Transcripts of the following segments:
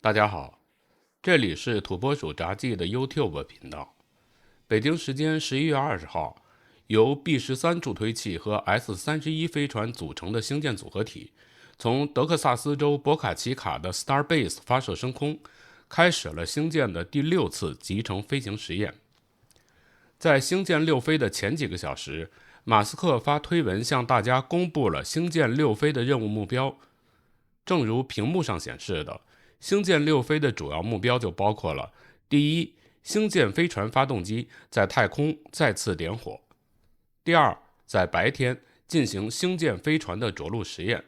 大家好，这里是土拨鼠杂技的 YouTube 频道。北京时间11月20号，由 B-13 助推器和 S-31 飞船组成的星舰组合体，从德克萨斯州博卡奇卡的 Starbase 发射升空，开始了星舰的第6次集成飞行实验。在星舰6飞的前几个小时，马斯克发推文向大家公布了星舰6飞的任务目标。正如屏幕上显示的，星舰6飞的主要目标就包括了：第一，星舰飞船发动机在太空再次点火；第二，在白天进行星舰飞船的着陆实验。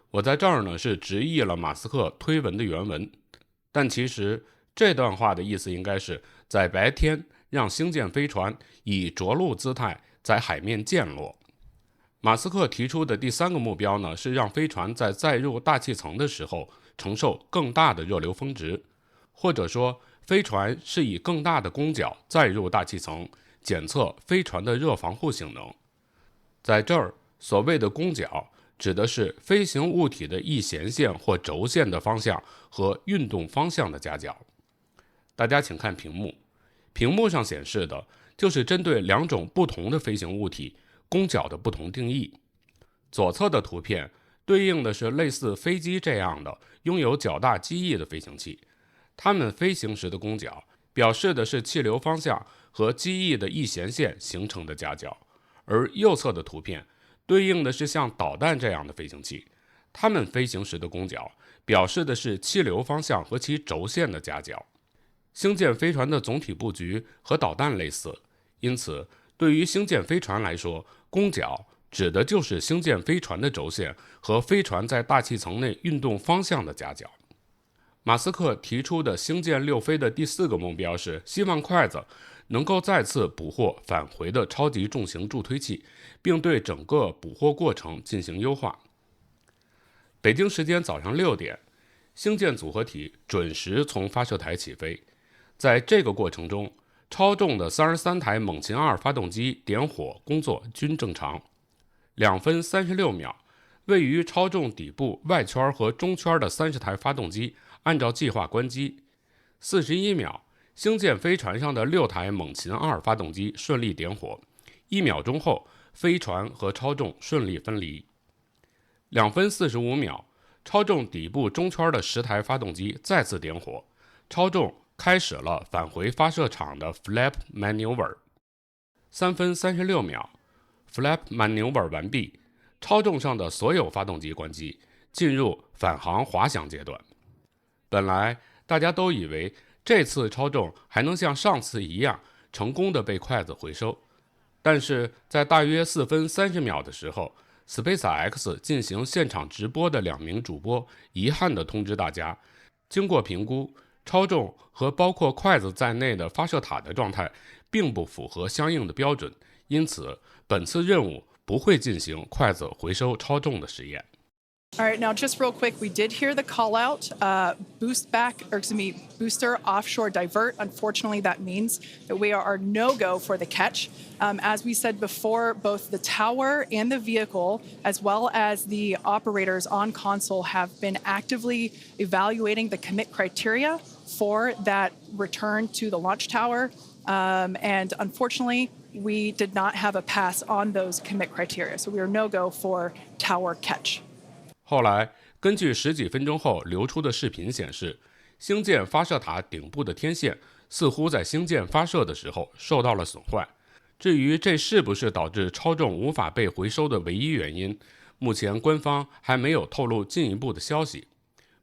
我在这儿呢是直译了马斯克推文的原文，但其实这段话的意思应该是在白天让星舰飞船以着陆姿态在海面溅落。马斯克提出的第3个目标呢，是让飞船在载入大气层的时候承受更大的热流峰值，或者说飞船是以更大的攻角载入大气层，检测飞船的热防护性能。在这儿，所谓的攻角指的是飞行物体的一弦线或轴线的方向和运动方向的夹角。大家请看屏幕，屏幕上显示的就是针对2种不同的飞行物体攻角的不同定义。左侧的图片对应的是类似飞机这样的拥有较大机翼的飞行器，它们飞行时的攻角表示的是气流方向和机翼的一弦线形成的夹角，而右侧的图片对应的是像导弹这样的飞行器，它们飞行时的攻角表示的是气流方向和其轴线的夹角。星舰飞船的总体布局和导弹类似，因此对于星舰飞船来说，攻角指的就是星舰飞船的轴线和飞船在大气层内运动方向的夹角。马斯克提出的星舰6飞的第4个目标是希望筷子能够再次捕获返回的超级重型助推器，并对整个捕获过程进行优化。北京时间早上6点，星舰组合体准时从发射台起飞。在这个过程中，超重的33台猛禽2发动机点火工作均正常。2分36秒，位于超重底部外圈和中圈的30台发动机按照计划关机。41秒，星舰飞船上的6台猛禽2发动机顺利点火。1秒钟后，飞船和超重顺利分离。2分45秒，超重底部中圈的10台发动机再次点火，超重开始了返回发射场的 flap maneuver。 3分36秒， flap maneuver 完毕，超重上的所有发动机关机，进入返航滑翔阶段。本来大家都以为这次超重还能像上次一样成功的被筷子回收，但是在大约4分30秒的时候， SpaceX 进行现场直播的2名主播遗憾地通知大家，经过评估，超重和包括筷子在内的发射塔的状态并不符合相应的标准，因此本次任务不会进行筷子回收超重的实验。All right, now just real quick, we did hear the call out, booster offshore divert. Unfortunately, that means that we are no-go for the catch. As we said before, both the tower and the vehicle, as well as the operators on console, have been actively evaluating the commit criteria for that return to the launch tower. And unfortunately, we did not have a pass on those commit criteria. So we are no-go for tower catch. 后来根据10几分钟后流出的视频显示，星舰发射塔顶部的天线似乎在星舰发射的时候受到了损坏。至于这是不是导致超重无法被回收的唯一原因，目前官方还没有透露进一步的消息。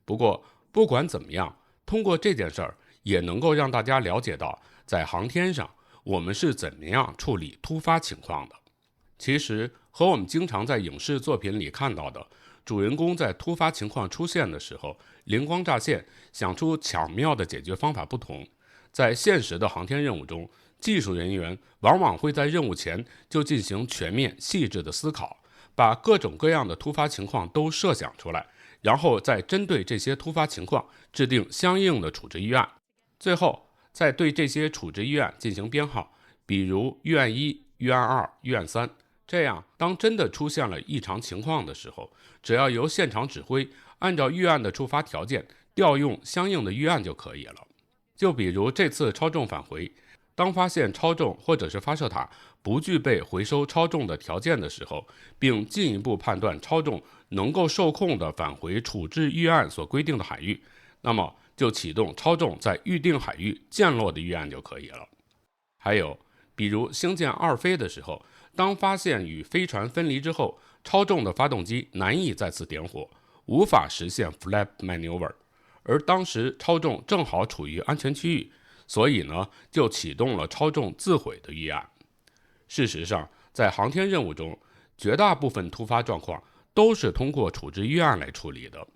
不过不管怎么样，通过这件事儿也能够让大家了解到，在航天上我们是怎么样处理突发情况的。其实和我们经常在影视作品里看到的主人公在突发情况出现的时候灵光乍现，想出巧妙的解决方法不同。在现实的航天任务中，技术人员往往会在任务前就进行全面细致的思考，把各种各样的突发情况都设想出来，然后再针对这些突发情况制定相应的处置预案，最后再对这些处置预案进行编号，比如预案1、预案2、预案3。这样当真的出现了异常情况的时候，只要由现场指挥按照预案的触发条件调用相应的预案就可以了。就比如这次超重返回，当发现超重或者是发射塔不具备回收超重的条件的时候，并进一步判断超重能够受控的返回处置预案所规定的海域，那么就启动超重在预定海域降落的预案就可以了。还有比如星舰二飞的时候，当发现与飞船分离之后，超重的发动机难以再次点火，无法实现 flap maneuver， 而当时超重正好处于安全区域，所以呢就启动了超重自毁的预案。事实上，在航天任务中，绝大部分突发状况都是通过处置预案来处理的。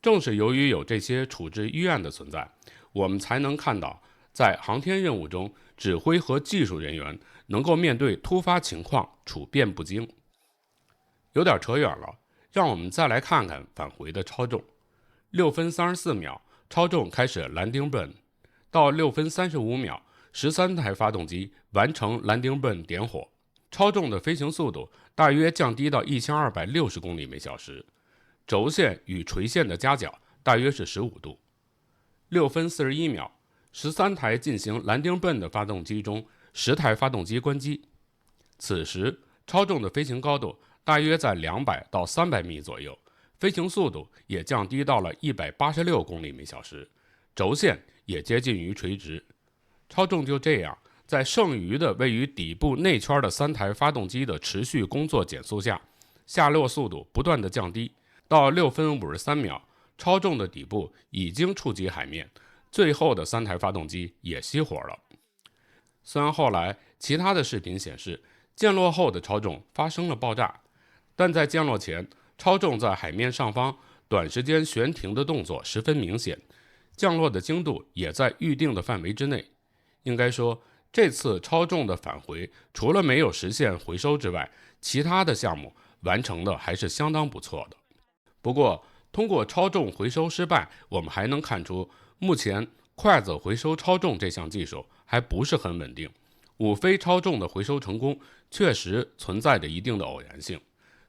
正是由于有这些处置预案的存在，我们才能看到在航天任务中，指挥和技术人员能够面对突发情况处变不惊。有点扯远了，让我们再来看看返回的超重。6分34秒，超重开始 landing burn， 到6分35秒，13台发动机完成 landing burn 点火，超重的飞行速度大约降低到1260公里每小时，轴线与垂线的夹角大约是15度。6分41秒，13台进行 landing burn 的发动机中，10台发动机关机。此时，超重的飞行高度大约在200到300米左右，飞行速度也降低到了186公里每小时，轴线也接近于垂直。超重就这样，在剩余的位于底部内圈的3台发动机的持续工作减速下，下落速度不断的降低，到6分53秒，超重的底部已经触及海面，最后的3台发动机也熄火了。虽然后来其他的视频显示降落后的超重发生了爆炸，但在降落前，超重在海面上方短时间悬停的动作十分明显，降落的精度也在预定的范围之内。应该说，这次超重的返回除了没有实现回收之外，其他的项目完成的还是相当不错的。不过通过超重回收失败，我们还能看出目前筷子回收超重这项技术还不是很稳定，五飞超重的回收成功确实存在着一定的偶然性。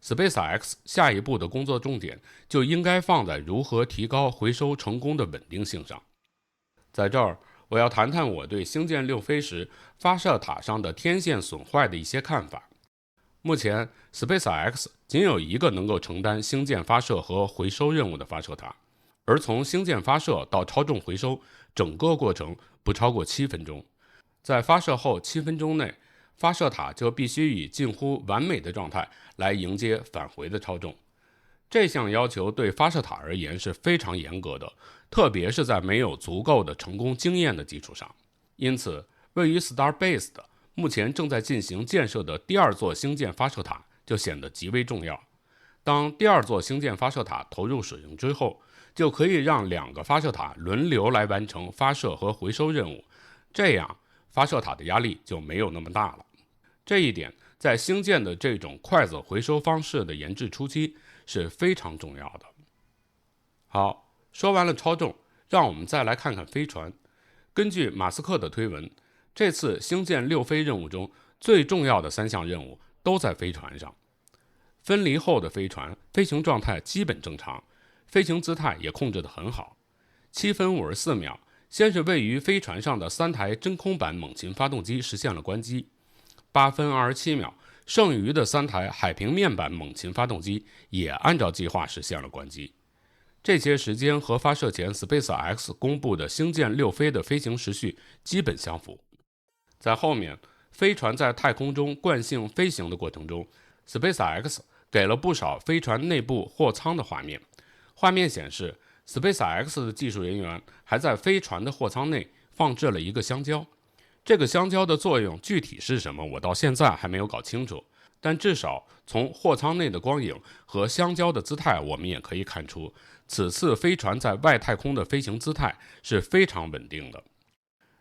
SpaceX 下一步的工作重点就应该放在如何提高回收成功的稳定性上。在这儿，我要谈谈我对星舰6飞时发射塔上的天线损坏的一些看法。目前 SpaceX 仅有一个能够承担星舰发射和回收任务的发射塔，而从星舰发射到超重回收，整个过程不超过7分钟。在发射后7分钟内，发射塔就必须以近乎完美的状态来迎接返回的超重。这项要求对发射塔而言是非常严格的，特别是在没有足够的成功经验的基础上。因此，位于 Starbase 的目前正在进行建设的第二座星舰发射塔就显得极为重要。当第二座星舰发射塔投入使用之后，就可以让2个发射塔轮流来完成发射和回收任务，这样发射塔的压力就没有那么大了。这一点在星舰的这种筷子回收方式的研制初期是非常重要的。好，说完了超重，让我们再来看看飞船。根据马斯克的推文，这次星舰6飞任务中最重要的3项任务都在飞船上。分离后的飞船飞行状态基本正常，飞行姿态也控制得很好。7分54秒，先是位于飞船上的3台真空版猛禽发动机实现了关机。8分27秒，剩余的3台海平面版猛禽发动机也按照计划实现了关机。这些时间和发射前 SpaceX 公布的星舰6飞的飞行时序基本相符。在后面，飞船在太空中惯性飞行的过程中， SpaceX 给了不少飞船内部货舱的画面。画面显示 SpaceX 的技术人员还在飞船的货舱内放置了一个香蕉。这个香蕉的作用具体是什么，我到现在还没有搞清楚，但至少从货舱内的光影和香蕉的姿态，我们也可以看出此次飞船在外太空的飞行姿态是非常稳定的。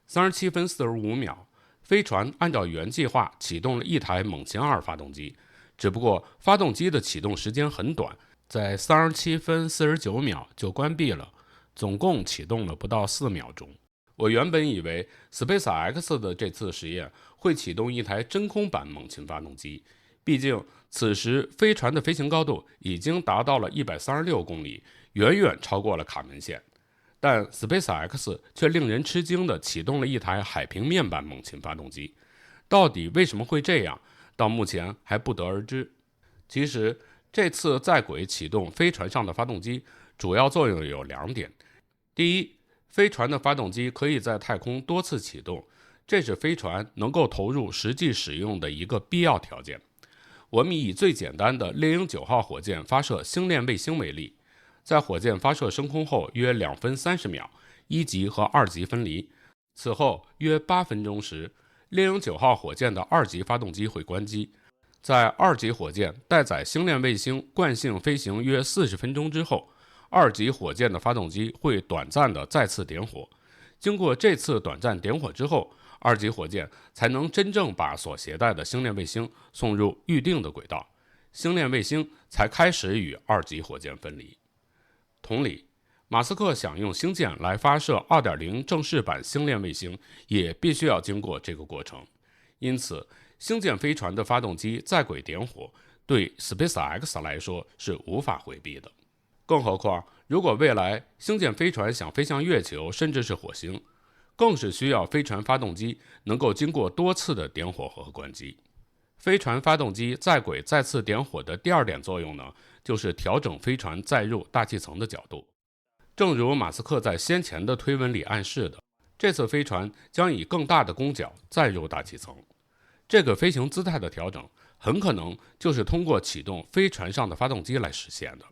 37分45秒，飞船按照原计划启动了1台猛禽2发动机，只不过发动机的启动时间很短，在37分49秒就关闭了，总共启动了不到4秒钟。我原本以为 SpaceX 的这次实验会启动1台真空版猛禽发动机，毕竟此时飞船的飞行高度已经达到了136公里，远远超过了卡门线。但 SpaceX 却令人吃惊地启动了一台海平面版猛禽发动机。到底为什么会这样，到目前还不得而知。其实这次在轨启动飞船上的发动机主要作用有2点。第一，飞船的发动机可以在太空多次启动，这是飞船能够投入实际使用的一个必要条件。我们以最简单的猎鹰9号火箭发射星链卫星为例，在火箭发射升空后约2分30秒，1级和2级分离。此后约8分钟时，猎鹰9号火箭的2级发动机会关机。在2级火箭待载星链卫星惯性飞行约40分钟之后，2级火箭的发动机会短暂的再次点火。经过这次短暂点火之后，2级火箭才能真正把所携带的星链卫星送入预定的轨道，星链卫星才开始与2级火箭分离。同理，马斯克想用星舰来发射 2.0 正式版星链卫星，也必须要经过这个过程。因此，星舰飞船的发动机在轨点火，对 SpaceX 来说是无法回避的。更何况，如果未来星舰飞船想飞向月球，甚至是火星，更是需要飞船发动机能够经过多次的点火和关机。飞船发动机在轨再次点火的第2点作用呢，就是调整飞船载入大气层的角度。正如马斯克在先前的推文里暗示的，这次飞船将以更大的攻角载入大气层。这个飞行姿态的调整很可能就是通过启动飞船上的发动机来实现的。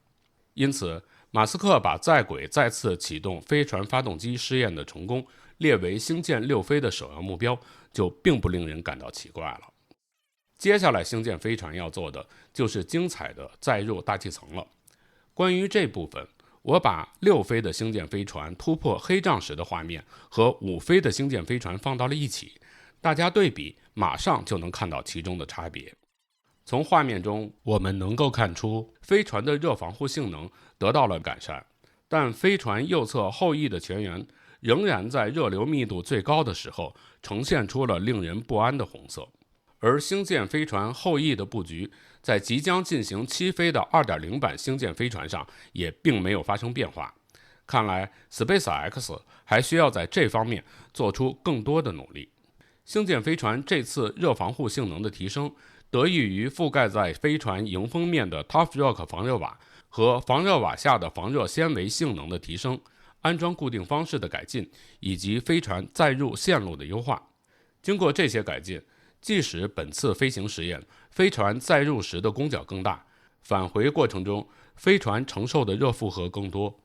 因此，马斯克把在轨再次启动飞船发动机试验的成功列为星舰6飞的首要目标，就并不令人感到奇怪了。接下来星舰飞船要做的就是精彩的载入大气层了。关于这部分，我把6飞的星舰飞船突破黑障时的画面和5飞的星舰飞船放到了一起，大家对比马上就能看到其中的差别。从画面中我们能够看出飞船的热防护性能得到了改善，但飞船右侧后翼的前缘仍然在热流密度最高的时候呈现出了令人不安的红色。而星舰飞船后翼的布局在即将进行7飞的 2.0 版星舰飞船上也并没有发生变化。看来 SpaceX 还需要在这方面做出更多的努力。星舰飞船这次热防护性能的提升得益于覆盖在飞船迎风面的 Tufrock 防热瓦和防热瓦下的防热纤维性能的提升，安装固定方式的改进，以及飞船载入线路的优化。经过这些改进，即使本次飞行实验飞船载入时的攻角更大，返回过程中飞船承受的热负荷更多。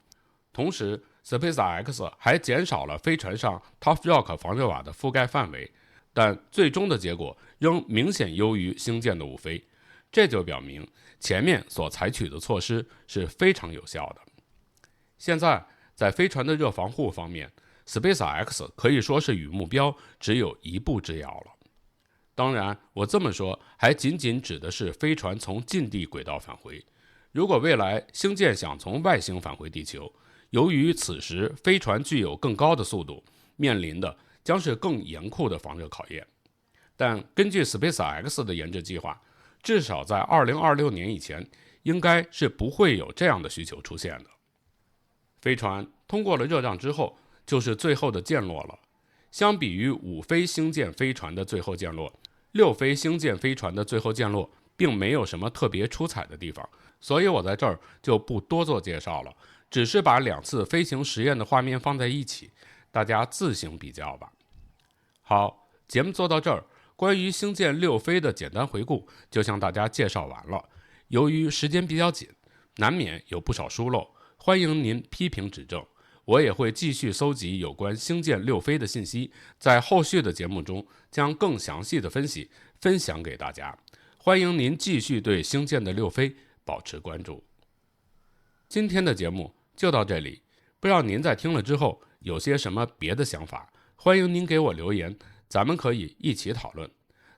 同时 SpaceX 还减少了飞船上 Tufrock 防热瓦的覆盖范围，但最终的结果仍明显优于星舰的5飞。这就表明前面所采取的措施是非常有效的。现在在飞船的热防护方面， SpaceX 可以说是与目标只有一步之遥了。当然，我这么说还仅仅指的是飞船从近地轨道返回。如果未来星舰想从外星返回地球，由于此时飞船具有更高的速度，面临的将是更严酷的防热考验。但根据 SpaceX 的研制计划，至少在2026年以前，应该是不会有这样的需求出现的。飞船通过了热障之后，就是最后的降落了。相比于5飞星舰飞船的最后降落，6飞星舰飞船的最后降落并没有什么特别出彩的地方，所以我在这儿就不多做介绍了，只是把2次飞行实验的画面放在一起，大家自行比较吧。好，节目做到这儿，关于星舰6飞的简单回顾就向大家介绍完了。由于时间比较紧，难免有不少疏漏，欢迎您批评指正。我也会继续搜集有关星舰6飞的信息，在后续的节目中将更详细的分析分享给大家。欢迎您继续对星舰的6飞保持关注。今天的节目就到这里，不知道您在听了之后有些什么别的想法，欢迎您给我留言，咱们可以一起讨论。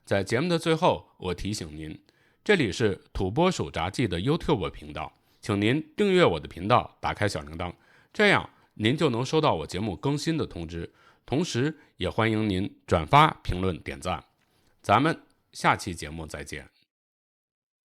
在节目的最后，我提醒您，这里是土拨鼠杂技的 YouTube 频道，请您订阅我的频道，打开小铃铛，这样您就能收到我节目更新的通知，同时也欢迎您转发、评论、点赞。咱们下期节目再见。